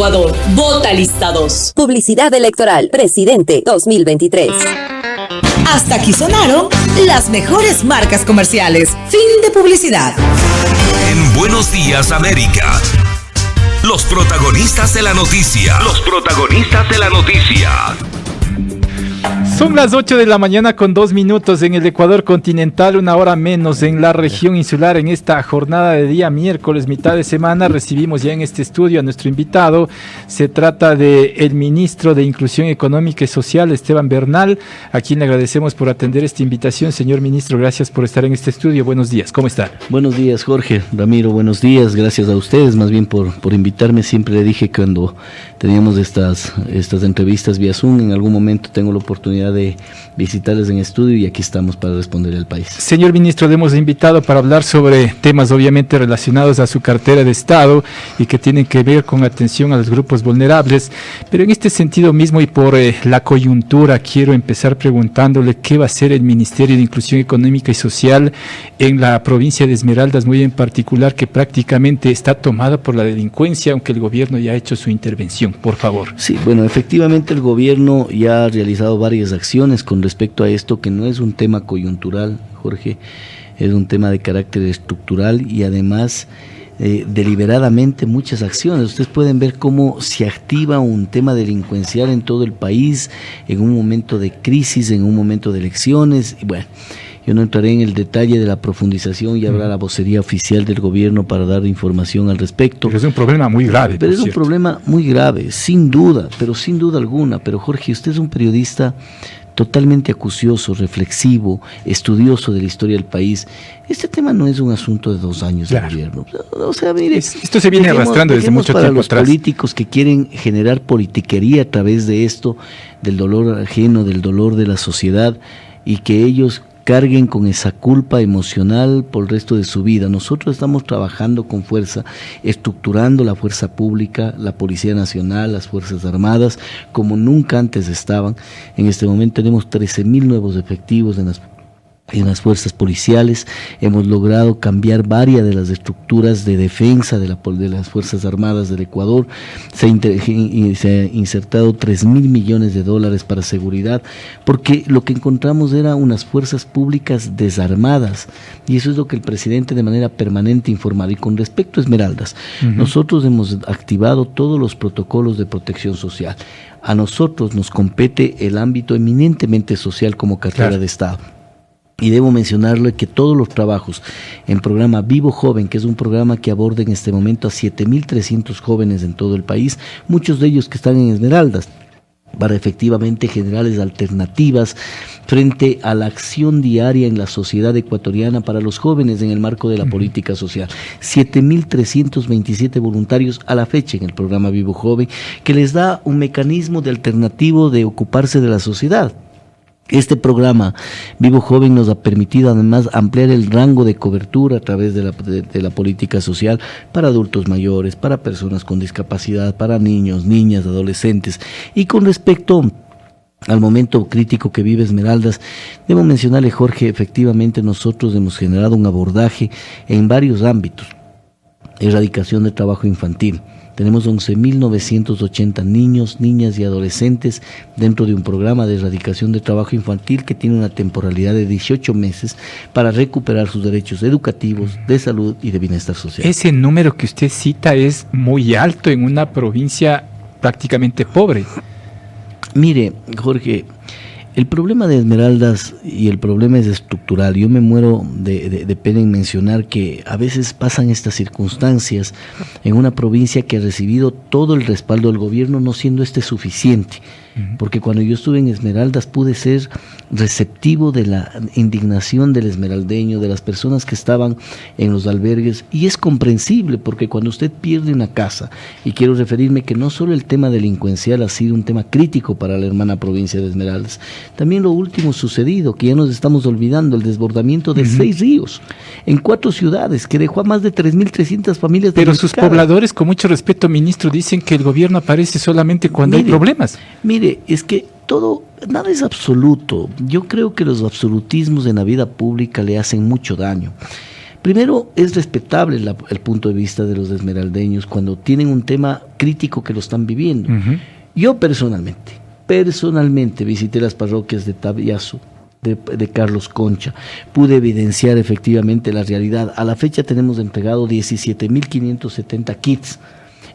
Ecuador. Vota lista 2. Publicidad electoral. Presidente 2023. Hasta aquí sonaron las mejores marcas comerciales. Fin de publicidad. En Buenos Días, América. Los protagonistas de la noticia. Los protagonistas de la noticia. Son las 8 de la mañana con 2 minutos en el Ecuador continental, 1 hora menos en la región insular. En esta jornada de día miércoles, mitad de semana, recibimos ya en este estudio a nuestro invitado. Se trata de el ministro de Inclusión Económica y Social, Esteban Bernal, a quien le agradecemos por atender esta invitación. Señor ministro, gracias por estar en este estudio. Buenos días, ¿cómo está? Buenos días, Jorge, Ramiro, buenos días. Gracias a ustedes, más bien por invitarme. Siempre le dije que cuando teníamos estas entrevistas vía Zoom, en algún momento tengo la oportunidad de visitarles en estudio y aquí estamos para responder al país. Señor ministro, le hemos invitado para hablar sobre temas obviamente relacionados a su cartera de Estado y que tienen que ver con atención a los grupos vulnerables, pero en este sentido mismo y por la coyuntura quiero empezar preguntándole qué va a hacer el Ministerio de Inclusión Económica y Social en la provincia de Esmeraldas, muy en particular, que prácticamente está tomada por la delincuencia, aunque el gobierno ya ha hecho su intervención. Por favor. Sí, bueno, efectivamente el gobierno ya ha realizado varias acciones con respecto a esto, que no es un tema coyuntural, Jorge, es un tema de carácter estructural y además deliberadamente muchas acciones. Ustedes pueden ver cómo se activa un tema delincuencial en todo el país en un momento de crisis, en un momento de elecciones, y bueno, yo no entraré en el detalle de la profundización, ya habrá la vocería oficial del gobierno para dar información al respecto. Pero es un problema muy grave. Pero es un problema muy grave, sin duda, pero sin duda alguna. Pero Jorge, usted es un periodista totalmente acucioso, reflexivo, estudioso de la historia del país. Este tema no es un asunto de 2 años de gobierno. O sea, mire, esto se viene arrastrando desde mucho tiempo atrás. Para los políticos que quieren generar politiquería a través de esto, del dolor ajeno, del dolor de la sociedad, y que ellos carguen con esa culpa emocional por el resto de su vida. Nosotros estamos trabajando con fuerza, estructurando la fuerza pública, la Policía Nacional, las Fuerzas Armadas, como nunca antes estaban. En este momento tenemos 13,000 nuevos efectivos en las fuerzas policiales. Hemos logrado cambiar varias de las estructuras de defensa de las Fuerzas Armadas del Ecuador. Se ha insertado 3,000 millones de dólares para seguridad, porque lo que encontramos era unas fuerzas públicas desarmadas, y eso es lo que el presidente de manera permanente informaba. Y con respecto a Esmeraldas, nosotros hemos activado todos los protocolos de protección social. A nosotros nos compete el ámbito eminentemente social como cartera de Estado. Y debo mencionarle que todos los trabajos en programa Vivo Joven, que es un programa que aborda en este momento a 7,300 jóvenes en todo el país, muchos de ellos que están en Esmeraldas, para efectivamente generarles alternativas frente a la acción diaria en la sociedad ecuatoriana para los jóvenes en el marco de la política social. 7,327 voluntarios a la fecha en el programa Vivo Joven, que les da un mecanismo de alternativo de ocuparse de la sociedad. Este programa Vivo Joven nos ha permitido además ampliar el rango de cobertura a través de la política social para adultos mayores, para personas con discapacidad, para niños, niñas, adolescentes. Y con respecto al momento crítico que vive Esmeraldas, debo mencionarle, Jorge, efectivamente nosotros hemos generado un abordaje en varios ámbitos. Erradicación del trabajo infantil. Tenemos 11,980 niños, niñas y adolescentes dentro de un programa de erradicación de trabajo infantil que tiene una temporalidad de 18 meses para recuperar sus derechos educativos, de salud y de bienestar social. Ese número que usted cita es muy alto en una provincia prácticamente pobre. Mire, Jorge, el problema de Esmeraldas y el problema es estructural. Yo me muero de pena en mencionar que a veces pasan estas circunstancias en una provincia que ha recibido todo el respaldo del gobierno, no siendo este suficiente. Porque cuando yo estuve en Esmeraldas pude ser receptivo de la indignación del esmeraldeño, de las personas que estaban en los albergues, y es comprensible porque cuando usted pierde una casa, y quiero referirme que no solo el tema delincuencial ha sido un tema crítico para la hermana provincia de Esmeraldas, también lo último sucedido, que ya nos estamos olvidando, el desbordamiento de 6 ríos en 4 ciudades, que dejó a más de 3,300 familias. Pero sus pobladores, con mucho respeto, ministro, dicen que el gobierno aparece solamente cuando hay problemas. Mire, es que nada es absoluto. Yo creo que los absolutismos en la vida pública le hacen mucho daño. Primero, es respetable el punto de vista de los esmeraldeños cuando tienen un tema crítico que lo están viviendo. Yo personalmente visité las parroquias de Tabiazo, de Carlos Concha, pude evidenciar efectivamente la realidad. A la fecha tenemos entregado 17.570 kits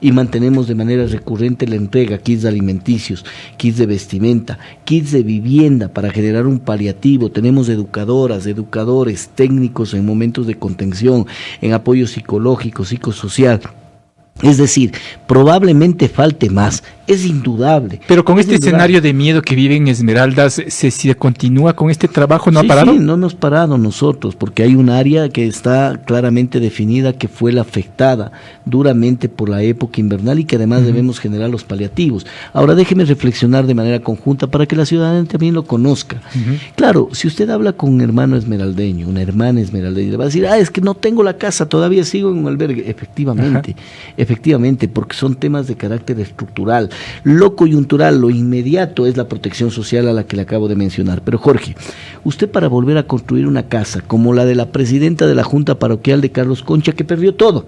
y mantenemos de manera recurrente la entrega, kits alimenticios, kits de vestimenta, kits de vivienda para generar un paliativo. Tenemos educadoras, educadores, técnicos en momentos de contención, en apoyo psicológico, psicosocial. Es decir, probablemente falte más, es indudable. Pero con este escenario de miedo que vive en Esmeraldas, ¿se continúa con este trabajo? ¿No ha parado? Sí, no hemos parado nosotros, porque hay un área que está claramente definida que fue la afectada duramente por la época invernal y que además debemos generar los paliativos. Ahora déjeme reflexionar de manera conjunta para que la ciudadanía también lo conozca. Claro, si usted habla con un hermano esmeraldeño, una hermana esmeraldeña, le va a decir, es que no tengo la casa, todavía sigo en un albergue. Efectivamente, porque son temas de carácter estructural. Lo coyuntural, lo inmediato es la protección social a la que le acabo de mencionar. Pero Jorge, usted para volver a construir una casa como la de la presidenta de la Junta Parroquial de Carlos Concha, que perdió todo,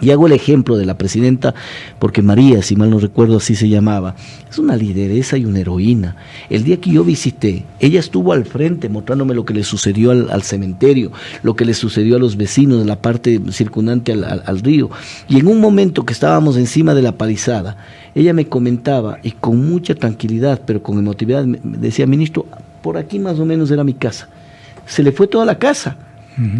y hago el ejemplo de la presidenta porque María, si mal no recuerdo así se llamaba, es una lideresa y una heroína. El día que yo visité, ella estuvo al frente mostrándome lo que le sucedió al cementerio, lo que le sucedió a los vecinos de la parte circundante al río, y en un momento que estábamos encima de la palizada, ella me comentaba, y con mucha tranquilidad, pero con emotividad, me decía, ministro, por aquí más o menos era mi casa. Se le fue toda la casa.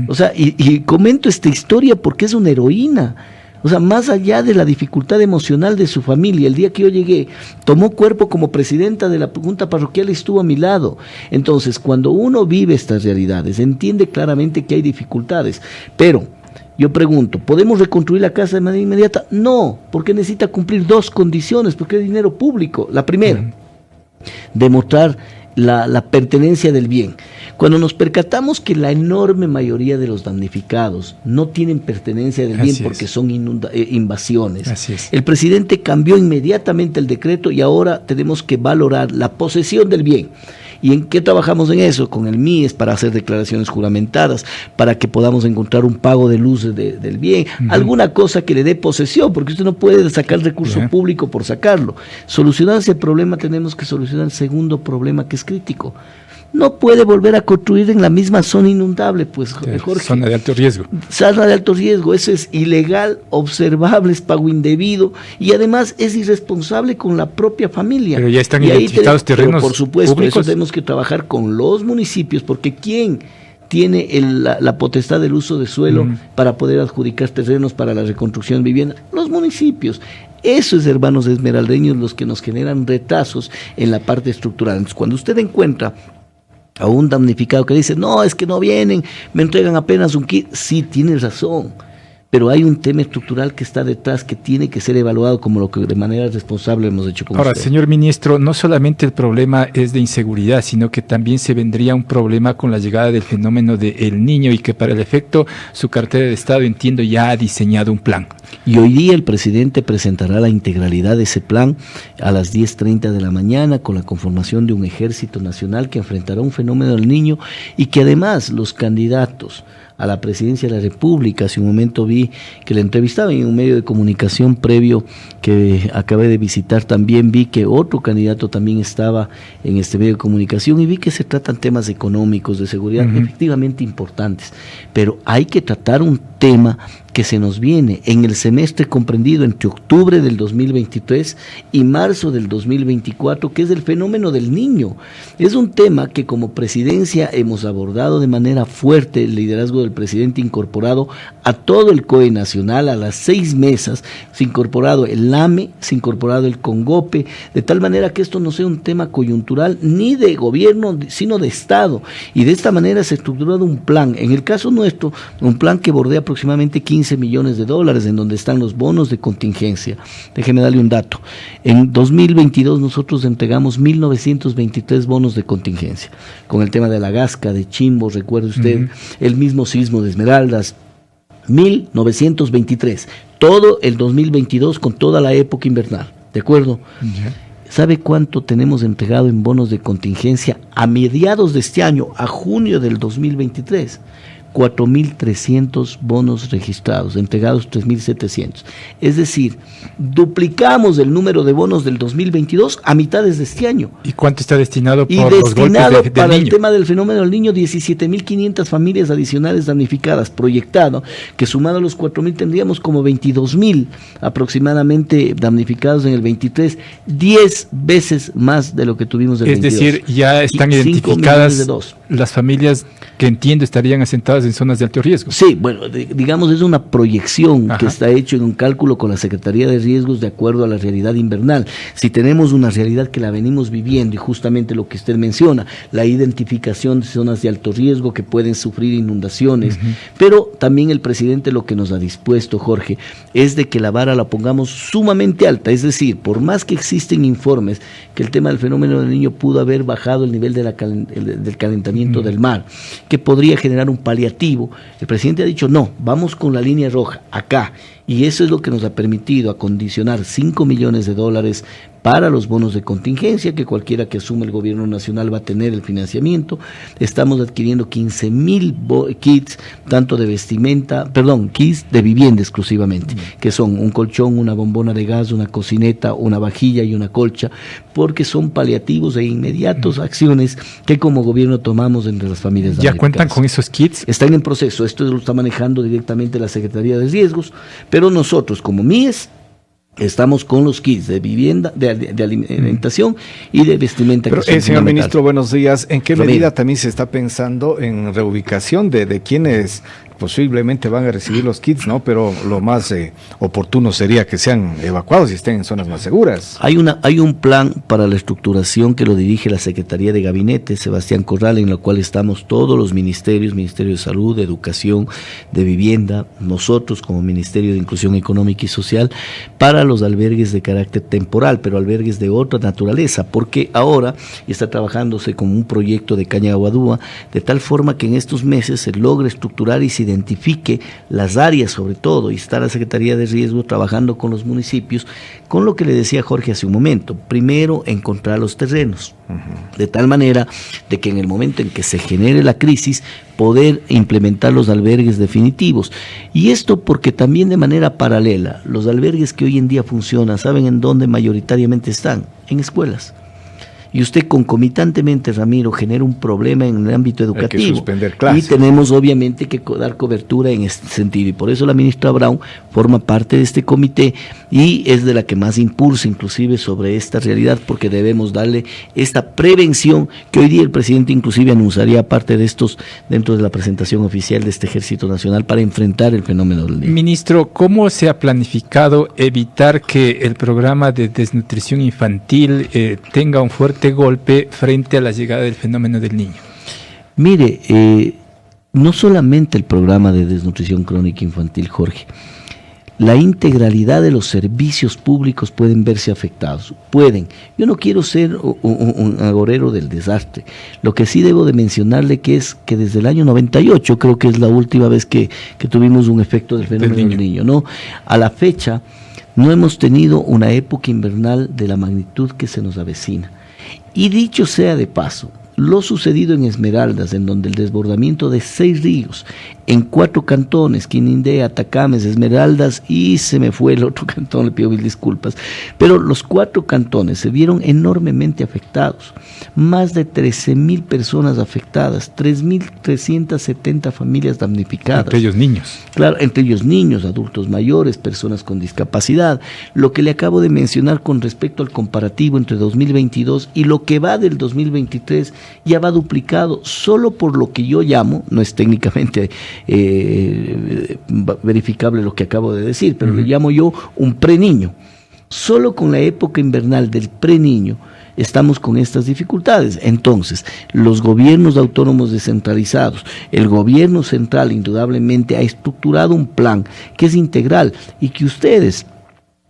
O sea, y comento esta historia porque es una heroína. O sea, más allá de la dificultad emocional de su familia, el día que yo llegué, tomó cuerpo como presidenta de la Junta Parroquial y estuvo a mi lado. Entonces, cuando uno vive estas realidades, entiende claramente que hay dificultades. Pero yo pregunto, ¿podemos reconstruir la casa de manera inmediata? No, porque necesita cumplir dos condiciones, porque es dinero público. La primera, demostrar la pertenencia del bien. Cuando nos percatamos que la enorme mayoría de los damnificados no tienen pertenencia del bien porque son invasiones, el presidente cambió inmediatamente el decreto y ahora tenemos que valorar la posesión del bien. ¿Y en qué trabajamos en eso? Con el MIES para hacer declaraciones juramentadas, para que podamos encontrar un pago de luz del bien, alguna cosa que le dé posesión, porque usted no puede sacar recurso público por sacarlo. Solucionar ese problema tenemos que solucionar el segundo problema que es crítico. No puede volver a construir en la misma zona inundable, pues, Jorge. Zona de alto riesgo. Zona de alto riesgo, eso es ilegal, observable, es pago indebido y además es irresponsable con la propia familia. Pero ya están identificados terrenos por supuesto, públicos. Eso tenemos que trabajar con los municipios, porque ¿quién tiene la potestad del uso de suelo para poder adjudicar terrenos para la reconstrucción de vivienda? Los municipios. Esos hermanos esmeraldeños los que nos generan retrasos en la parte estructural. Entonces, cuando usted encuentra a un damnificado que dice, no, es que no vienen, me entregan apenas un kit. Sí, tiene razón, pero hay un tema estructural que está detrás que tiene que ser evaluado como lo que de manera responsable hemos hecho con Ahora, usted. señor ministro, no solamente el problema es de inseguridad, sino que también se vendría un problema con la llegada del fenómeno del Niño y que para el efecto su cartera de Estado, entiendo, ya ha diseñado un plan. Y hoy día el presidente presentará la integralidad de ese plan a las 10:30 de la mañana con la conformación de un ejército nacional que enfrentará un fenómeno del Niño y que además los candidatos a la presidencia de la República, hace un momento vi que le entrevistaba en un medio de comunicación previo que acabé de visitar, también vi que otro candidato también estaba en este medio de comunicación y vi que se tratan temas económicos, de seguridad, efectivamente importantes, pero hay que tratar un tema que se nos viene en el semestre comprendido entre octubre del 2023 y marzo del 2024, que es el fenómeno del Niño. Es un tema que como presidencia hemos abordado de manera fuerte, el liderazgo del presidente incorporado a todo el COE nacional, a las 6 mesas, se ha incorporado el AME, se ha incorporado el CONGOPE, de tal manera que esto no sea un tema coyuntural ni de gobierno, sino de Estado, y de esta manera se ha estructurado un plan, en el caso nuestro, un plan que bordea aproximadamente 15 millones de dólares, en donde están los bonos de contingencia. Déjeme darle un dato. En 2022 nosotros entregamos 1.923 bonos de contingencia, con el tema de la Gasca, de Chimbo, recuerde usted, el mismo sismo de Esmeraldas, 1.923. Todo el 2022 con toda la época invernal, ¿de acuerdo? ¿Sabe cuánto tenemos entregado en bonos de contingencia a mediados de este año, a junio del 2023? 4.300 bonos registrados, entregados 3.700. Es decir, duplicamos el número de bonos del 2022 a mitades de este año. ¿Y cuánto está destinado por y los destinado golpes para del el niño? tema del fenómeno del niño, 17.500 familias adicionales damnificadas, proyectado, que sumado a los 4.000 tendríamos como 22.000 aproximadamente damnificados en el 23, 10 veces más de lo que tuvimos en el 22. Es decir, ya están Y 5 identificadas millones de dos. las familias que entiendo estarían asentadas en zonas de alto riesgo. Sí, bueno, digamos es una proyección Ajá. que está hecho en un cálculo con la Secretaría de Riesgos de acuerdo a la realidad invernal. Si tenemos una realidad que la venimos viviendo y justamente lo que usted menciona, la identificación de zonas de alto riesgo que pueden sufrir inundaciones, pero también el presidente lo que nos ha dispuesto, Jorge, es de que la vara la pongamos sumamente alta, es decir, por más que existen informes que el tema del fenómeno del niño pudo haber bajado el nivel de del calentamiento del mar, que podría generar un paliativo. El presidente ha dicho, no, vamos con la línea roja, acá. Y eso es lo que nos ha permitido acondicionar 5 millones de dólares para los bonos de contingencia, que cualquiera que asuma el gobierno nacional va a tener el financiamiento. Estamos adquiriendo 15.000 kits, tanto de kits de vivienda exclusivamente, que son un colchón, una bombona de gas, una cocineta, una vajilla y una colcha, porque son paliativos e inmediatos acciones que como gobierno tomamos entre las familias ¿Ya damnificadas. cuentan con esos kits? Están en proceso, esto lo está manejando directamente la Secretaría de Riesgos, pero nosotros como MIES estamos con los kits de vivienda, de alimentación y de vestimenta. Pero, que son señor fundamentales. ministro, buenos días. ¿En qué Ramiro. medida también se está pensando en reubicación de quienes posiblemente van a recibir los kits, ¿no? Pero lo más oportuno sería que sean evacuados y estén en zonas más seguras. Hay un plan para la estructuración que lo dirige la Secretaría de Gabinete, Sebastián Corral, en lo cual estamos todos los ministerios, Ministerio de Salud, de Educación, de Vivienda, nosotros como Ministerio de Inclusión Económica y Social, para los albergues de carácter temporal, pero albergues de otra naturaleza, porque ahora está trabajándose como un proyecto de Cañaguadúa, de tal forma que en estos meses se logre estructurar y se identifique las áreas sobre todo, y está la Secretaría de Riesgo trabajando con los municipios, con lo que le decía Jorge hace un momento, primero encontrar los terrenos, de tal manera de que en el momento en que se genere la crisis, poder implementar los albergues definitivos. Y esto porque también de manera paralela, los albergues que hoy en día funcionan, ¿saben en dónde mayoritariamente están? En escuelas. Y usted concomitantemente, Ramiro, genera un problema en el ámbito educativo. Hay que suspender clases. Y tenemos obviamente que dar cobertura en este sentido. Y por eso la ministra Brown forma parte de este comité y es de la que más impulsa inclusive sobre esta realidad, porque debemos darle esta prevención que hoy día el presidente inclusive anunciaría parte de estos dentro de la presentación oficial de este Ejército Nacional para enfrentar el fenómeno del niño. Ministro, ¿cómo se ha planificado evitar que el programa de desnutrición infantil tenga un fuerte golpe frente a la llegada del fenómeno del niño? Mire, no solamente el programa de desnutrición crónica infantil, Jorge, la integralidad de los servicios públicos pueden verse afectados, Yo no quiero ser un agorero del desastre, lo que sí debo de mencionarle que es que desde el año 98, creo que es la última vez que tuvimos un efecto del fenómeno del niño, ¿no? A la fecha no hemos tenido una época invernal de la magnitud que se nos avecina. Y dicho sea de paso, lo sucedido en Esmeraldas, en donde el desbordamiento de 6 ríos en 4 cantones, Quinindé, Atacames, Esmeraldas y se me fue el otro cantón, le pido mil disculpas, pero los 4 cantones se vieron enormemente afectados, más de 13.000 personas afectadas, 3.370 familias damnificadas. Entre ellos niños. Claro, entre ellos niños, adultos mayores, personas con discapacidad. Lo que le acabo de mencionar con respecto al comparativo entre 2022 y lo que va del 2023 ya va duplicado, solo por lo que yo llamo, no es técnicamente verificable lo que acabo de decir, pero le llamo yo un preniño. Solo con la época invernal del preniño estamos con estas dificultades. Entonces, los gobiernos autónomos descentralizados, el gobierno central indudablemente ha estructurado un plan que es integral y que ustedes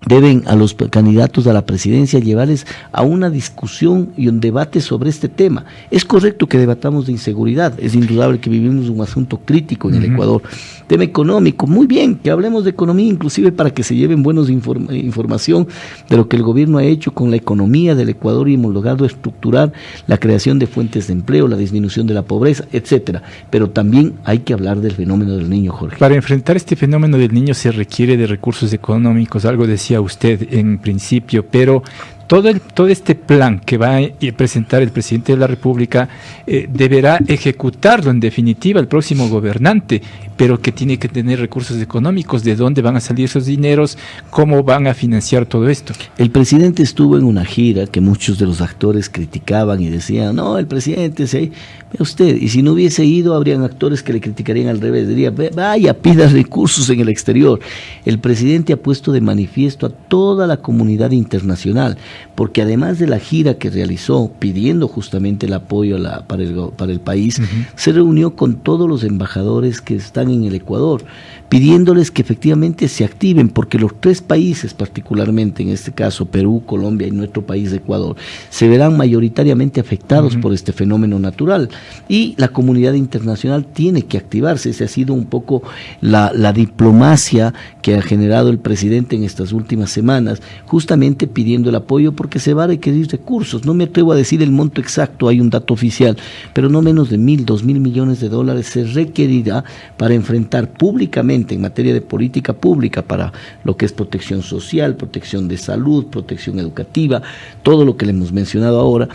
deben a los candidatos a la presidencia llevarles a una discusión y un debate sobre este tema. Es correcto que debatamos de inseguridad, es indudable que vivimos un asunto crítico en el Ecuador. Tema económico, muy bien, que hablemos de economía, inclusive para que se lleven buenos información de lo que el gobierno ha hecho con la economía del Ecuador y hemos logrado estructurar la creación de fuentes de empleo, la disminución de la pobreza, etcétera. Pero también hay que hablar del fenómeno del niño, Jorge. Para enfrentar este fenómeno del niño se requiere de recursos económicos, algo decía usted en principio, pero todo este plan que va a presentar el presidente de la República deberá ejecutarlo en definitiva el próximo gobernante, pero que tiene que tener recursos económicos. ¿De dónde van a salir esos dineros? ¿Cómo van a financiar todo esto? El presidente estuvo en una gira que muchos de los actores criticaban y decían, no, el presidente vea usted, y si no hubiese ido habrían actores que le criticarían al revés, diría, vaya, pida recursos en el exterior. El presidente ha puesto de manifiesto a toda la comunidad internacional, porque además de la gira que realizó pidiendo justamente el apoyo para el país, se reunió con todos los embajadores que están en el Ecuador, pidiéndoles que efectivamente se activen, porque los tres países, particularmente en este caso Perú, Colombia y nuestro país Ecuador, se verán mayoritariamente afectados por este fenómeno natural, y la comunidad internacional tiene que activarse. Esa ha sido un poco la diplomacia que ha generado el presidente en estas últimas semanas, justamente pidiendo el apoyo, porque se va a requerir recursos. No me atrevo a decir el monto exacto, hay un dato oficial, pero no menos de 2.000 millones de dólares se requerirá para enfrentar públicamente en materia de política pública para lo que es protección social, protección de salud, protección educativa, todo lo que le hemos mencionado ahora,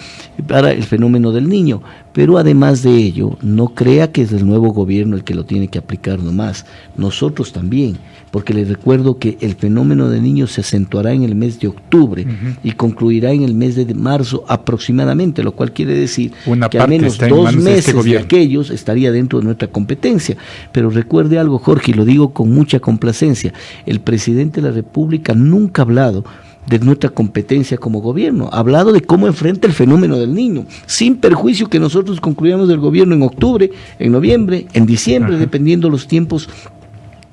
para el fenómeno del niño. Pero además de ello, no crea que es el nuevo gobierno el que lo tiene que aplicar nomás, nosotros también, porque les recuerdo que el fenómeno del niño se acentuará en el mes de octubre y concluirá en el mes de marzo aproximadamente, lo cual quiere decir que al menos 2 meses de aquellos estaría dentro de nuestra competencia. Pero recuerde algo, Jorge, y lo digo con mucha complacencia, el presidente de la República nunca ha hablado de nuestra competencia como gobierno, ha hablado de cómo enfrenta el fenómeno del niño, sin perjuicio que nosotros concluyamos el gobierno en octubre, en noviembre, en diciembre, dependiendo los tiempos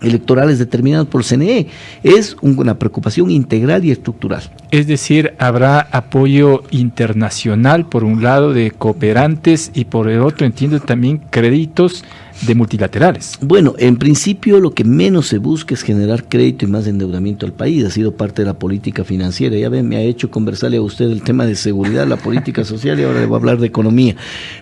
electorales determinados por el CNE. Es una preocupación integral y estructural. Es decir, habrá apoyo internacional por un lado de cooperantes y por el otro, entiendo, también créditos de multilaterales. Bueno, en principio lo que menos se busca es generar crédito y más endeudamiento al país. Ha sido parte de la política financiera. Ya ven, me ha hecho conversarle a usted el tema de seguridad, la política social, y ahora le voy a hablar de economía.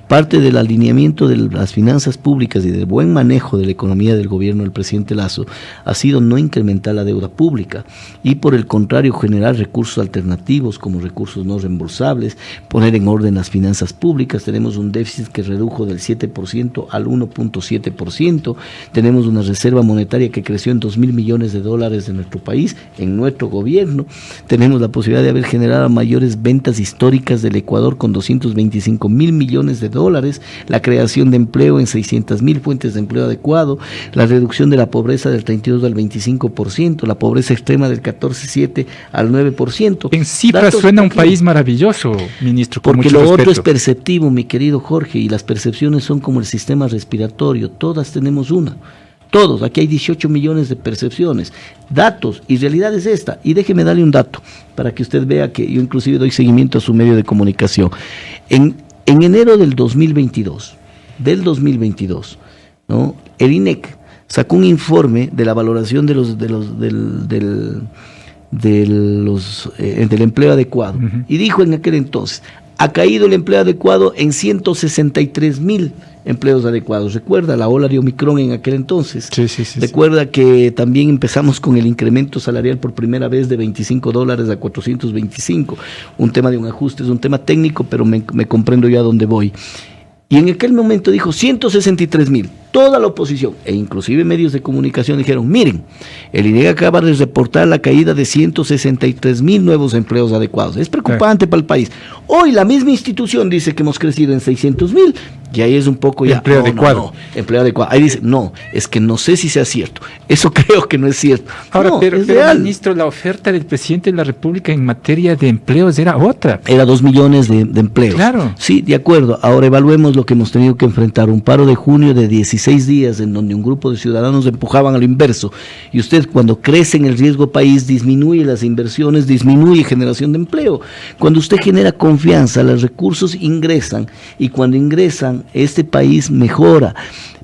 Parte del alineamiento de las finanzas públicas y del buen manejo de la economía del gobierno del presidente Lasso ha sido no incrementar la deuda pública y, por el contrario, generar recursos alternativos como recursos no reembolsables, poner en orden las finanzas públicas. Tenemos un déficit que redujo del 7% al 1.7%, tenemos una reserva monetaria que creció en 2.000 millones de dólares de nuestro país, en nuestro gobierno, tenemos la posibilidad de haber generado mayores ventas históricas del Ecuador con 225.000 millones de dólares, la creación de empleo en 600.000 fuentes de empleo adecuado, la reducción de la pobreza del 32 al 25%, la pobreza extrema del 14.7 al 9%. En cifras suena un país maravilloso, ministro, con porque mucho lo respeto. otro es perceptivo, mi querido Jorge, y las percepciones son como el sistema respiratorio, todas tenemos una. Todos, aquí hay 18 millones de percepciones, datos, y realidad es esta. Y déjeme darle un dato, para que usted vea que yo inclusive doy seguimiento a su medio de comunicación. En enero del 2022, ¿no? El INEC sacó un informe de la valoración del empleo adecuado, y dijo en aquel entonces, ha caído el empleo adecuado en 163.000 empleos adecuados. Recuerda la ola de Omicron en aquel entonces. Sí. Recuerda que también empezamos con el incremento salarial por primera vez de $25 a 425. Un tema de un ajuste, es un tema técnico, pero me comprendo yo a dónde voy. Y en aquel momento dijo 163.000. Toda la oposición e inclusive medios de comunicación dijeron, miren, el INEC acaba de reportar la caída de 163.000 nuevos empleos adecuados. Es preocupante para el país. Hoy la misma institución dice que hemos crecido en 600.000, y ahí es un poco ya... Empleo adecuado. Empleo adecuado. Ahí dice, no, es que no sé si sea cierto. Eso creo que no es cierto. Ahora, no, pero real. ministro, la oferta del presidente de la República en materia de empleos era otra. Era 2 millones de empleos. Claro. Sí, de acuerdo. Ahora evaluemos lo que hemos tenido que enfrentar. Un paro de junio de 17 16 días en donde un grupo de ciudadanos empujaban a lo inverso, y usted cuando crece en el riesgo país disminuye las inversiones, disminuye generación de empleo. Cuando usted genera confianza, los recursos ingresan, y cuando ingresan, este país mejora.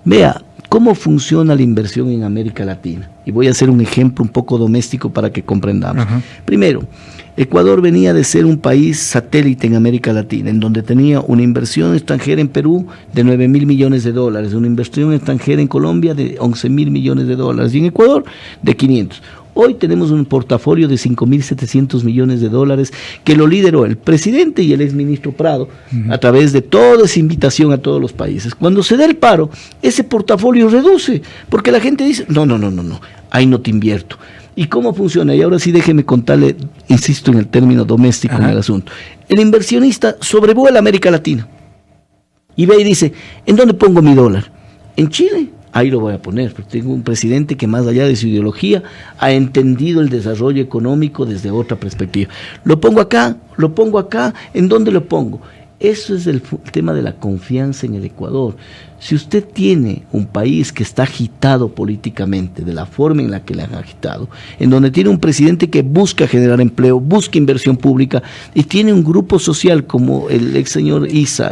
Vea cómo funciona la inversión en América Latina, y voy a hacer un ejemplo un poco doméstico para que comprendamos. Primero, Ecuador venía de ser un país satélite en América Latina, en donde tenía una inversión extranjera en Perú de 9.000 millones de dólares, una inversión extranjera en Colombia de 11.000 millones de dólares y en Ecuador de 500. Hoy tenemos un portafolio de 5.700 millones de dólares que lo lideró el presidente y el exministro Prado a través de toda esa invitación a todos los países. Cuando se da el paro, ese portafolio reduce, porque la gente dice, no, ahí no te invierto. ¿Y cómo funciona? Y ahora sí déjeme contarle, insisto en el término doméstico en el asunto. El inversionista sobrevuela América Latina y ve y dice, ¿en dónde pongo mi dólar? ¿En Chile? Ahí lo voy a poner, porque tengo un presidente que más allá de su ideología ha entendido el desarrollo económico desde otra perspectiva. Lo pongo acá, ¿en dónde lo pongo? Eso es el tema de la confianza en el Ecuador. Si usted tiene un país que está agitado políticamente, de la forma en la que le han agitado, en donde tiene un presidente que busca generar empleo, busca inversión pública, y tiene un grupo social como el ex señor Issa,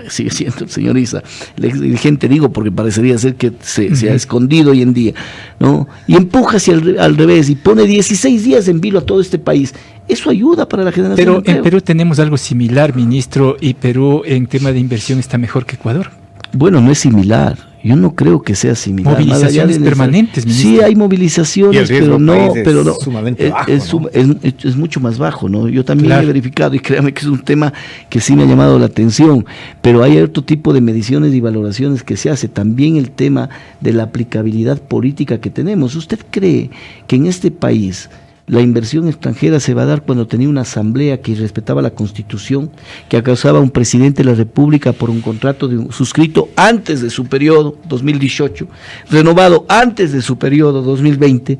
sigue siendo el señor Issa, el ex dirigente, digo, porque parecería ser que se ha escondido hoy en día, ¿no? Y empuja hacia al revés y pone 16 días en vilo a todo este país. Eso ayuda para la generación de empleo. Pero en Perú tenemos algo similar, ministro, y Perú en tema de inversión está mejor que Ecuador. Bueno, no es similar. Yo no creo que sea similar. Movilizaciones permanentes, ministro. Sí, hay movilizaciones, pero no, sumamente bajo, es mucho más bajo, ¿no? Yo también he verificado, y créame que es un tema que sí me ha llamado la atención, pero hay otro tipo de mediciones y valoraciones que se hace. También el tema de la aplicabilidad política que tenemos. ¿Usted cree que en este país la inversión extranjera se va a dar cuando tenía una asamblea que respetaba la Constitución, que acusaba a un presidente de la República por un contrato suscrito antes de su periodo, 2018, renovado antes de su periodo, 2020,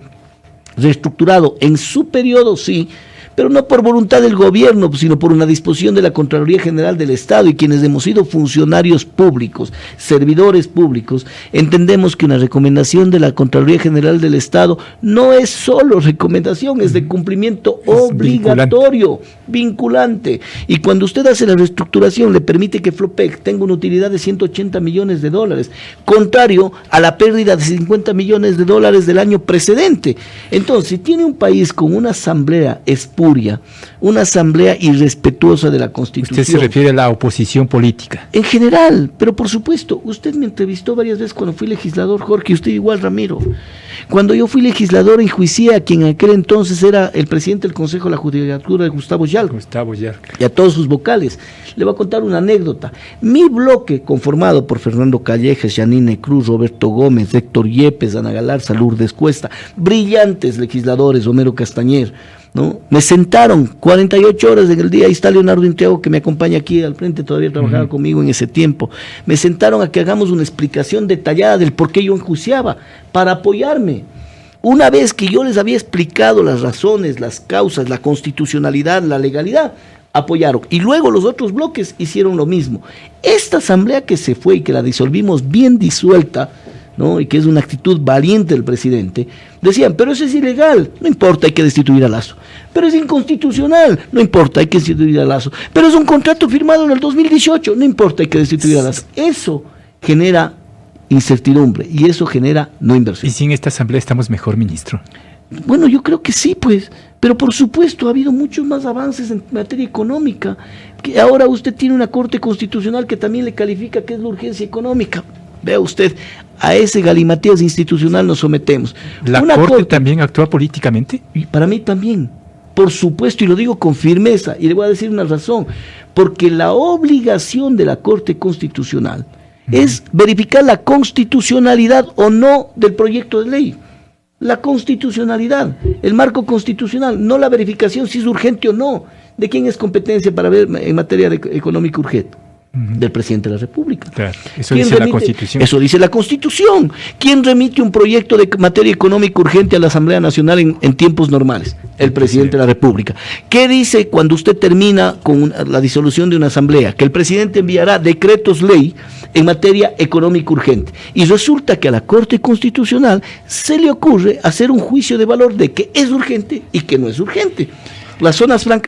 reestructurado en su periodo, sí, pero no por voluntad del gobierno, sino por una disposición de la Contraloría General del Estado, y quienes hemos sido funcionarios públicos, servidores públicos, entendemos que una recomendación de la Contraloría General del Estado no es solo recomendación, es de cumplimiento obligatorio, vinculante. Y cuando usted hace la reestructuración, le permite que Flopec tenga una utilidad de 180 millones de dólares, contrario a la pérdida de 50 millones de dólares del año precedente. Entonces, si tiene un país con una asamblea espuria, una asamblea irrespetuosa de la Constitución. Usted se refiere a la oposición política. En general, pero por supuesto, usted me entrevistó varias veces cuando fui legislador, Jorge, y usted igual, Ramiro. Cuando yo fui legislador, enjuicié a quien en aquel entonces era el presidente del Consejo de la Judicatura, Gustavo Yalc, y a todos sus vocales. Le voy a contar una anécdota. Mi bloque, conformado por Fernando Callejas, Yanine Cruz, Roberto Gómez, Héctor Yepes, Ana Galarza, Lourdes Cuesta, brillantes legisladores, Homero Castañer, ¿no? Me sentaron 48 horas en el día. Ahí está Leonardo Intriago, que me acompaña aquí al frente, todavía trabajaba conmigo en ese tiempo. Me sentaron a que hagamos una explicación detallada del por qué yo enjuiciaba, para apoyarme. Una vez que yo les había explicado las razones, las causas, la constitucionalidad, la legalidad, apoyaron. Y luego los otros bloques hicieron lo mismo. Esta asamblea que se fue y que la disolvimos bien disuelta, ¿no? Y que es una actitud valiente del presidente, decían, pero eso es ilegal, no importa, hay que destituir a Lasso. Pero es inconstitucional, no importa, hay que destituir a Lasso. Pero es un contrato firmado en el 2018, no importa, hay que destituir a Lasso. Eso genera incertidumbre y eso genera no inversión. ¿Y sin esta asamblea estamos mejor, ministro? Bueno, yo creo que sí, pues, pero por supuesto ha habido muchos más avances en materia económica, que ahora usted tiene una Corte Constitucional que también le califica que es la urgencia económica. Vea usted, a ese galimatías institucional nos sometemos. ¿La Corte también actúa políticamente? Y para mí también, por supuesto, y lo digo con firmeza, y le voy a decir una razón, porque la obligación de la Corte Constitucional es verificar la constitucionalidad o no del proyecto de ley. La constitucionalidad, el marco constitucional, no la verificación si es urgente o no, de quién es competencia para ver en materia económica urgente. del presidente de la República. Claro, eso dice la Constitución. Eso dice la Constitución. ¿Quién remite un proyecto de materia económica urgente a la Asamblea Nacional en tiempos normales? El presidente de la República. ¿Qué dice cuando usted termina con la disolución de una asamblea? Que el presidente enviará decretos ley en materia económica urgente. Y resulta que a la Corte Constitucional se le ocurre hacer un juicio de valor de que es urgente y que no es urgente. Las zonas francas